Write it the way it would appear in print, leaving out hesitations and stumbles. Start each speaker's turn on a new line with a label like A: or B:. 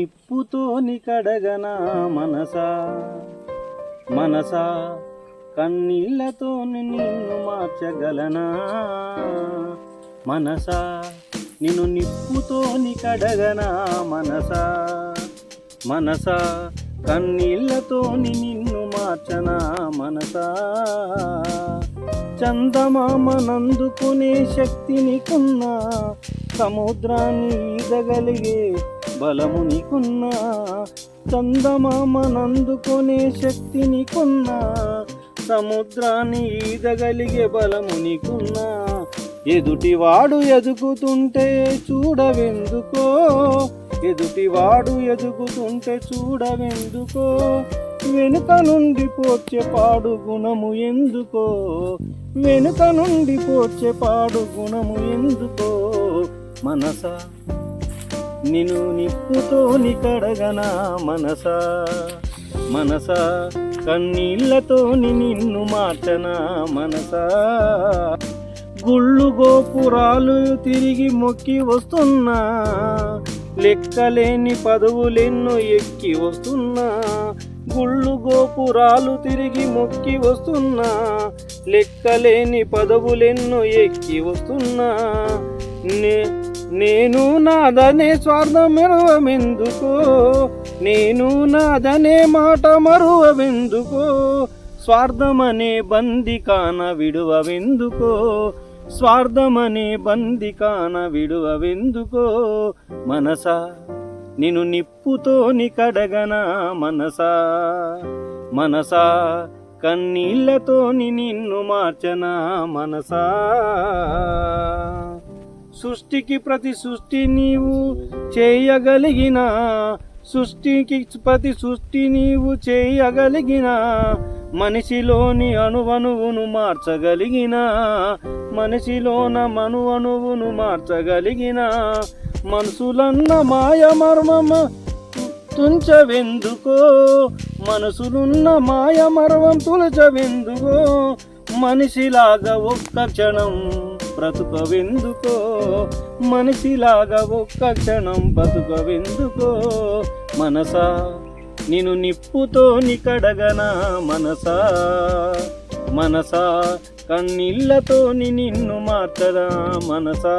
A: నిప్పుతోని కడగనా మనసా మనసా కన్నీళ్లతోని నిన్ను మార్చగలనా మనసా నిన్ను నిప్పుతోని కడగనా మనసా మనసా కన్నీళ్లతోని నిన్ను మార్చనా మనసా చందమామనందుకునే శక్తి నీకున్నా సముద్రాన్ని ఈదగలిగే బలము నీకున్నా చందమామనందుకునే శక్తి నీకున్నా సముద్రాన్ని ఈదగలిగే బలము నీకున్నా ఎదుటివాడు ఎదుగుతుంటే చూడవెందుకో ఎదుటివాడు ఎదుగుతుంటే చూడవెందుకో వెనుక నుండి పోర్చే పాడు గుణము ఎందుకో వెనుక నుండి పోర్చే పాడు గుణము ఎందుకో మనసా నిన్ను నిప్పుతోని కడగనా మనసా మనసా కన్నీళ్లతోని నిన్ను మార్చనా మనసా గుళ్ళు గోపురాలు తిరిగి మొక్కి వస్తున్నా లెక్కలేని పదవులెన్నో ఎక్కి వస్తున్నా గుళ్ళు గోపురాలు తిరిగి మొక్కి వస్తున్నా లెక్కలేని పదవులెన్నో ఎక్కి వస్తున్నా నేను నాదనే స్వార్థం మరువమెందుకో నేను నాదనే మాట మరువవెందుకో స్వార్థమనే బందికాన విడువవెందుకో స్వార్థమనే బందికాన విడువవెందుకో మనసా నిన్ను నిప్పుతోని కడగనా మనసా మనసా కన్నీళ్లతోని నిన్ను మార్చనా మనసా సృష్టికి ప్రతి సృష్టి నీవు చేయగలిగిన సృష్టికి ప్రతి సృష్టి నీవు చేయగలిగిన మనిషిలోని అణువణువును మార్చగలిగిన మనిషిలోన అణువణువును మార్చగలిగిన మనసులన్న మాయ మర్మము తుంచవెందుకో మనసులున్న మాయ మర్మం తులచవెందుకో మనిషిలాగా ఒక్క క్షణం బ్రతుకవెందుకో మనిషిలాగా ఒక్క క్షణం బతుకవెందుకో మనసా నిన్ను నిప్పుతోని కడగనా మనసా మనసా కన్నీళ్లతోని నిన్ను మార్చదా మనసా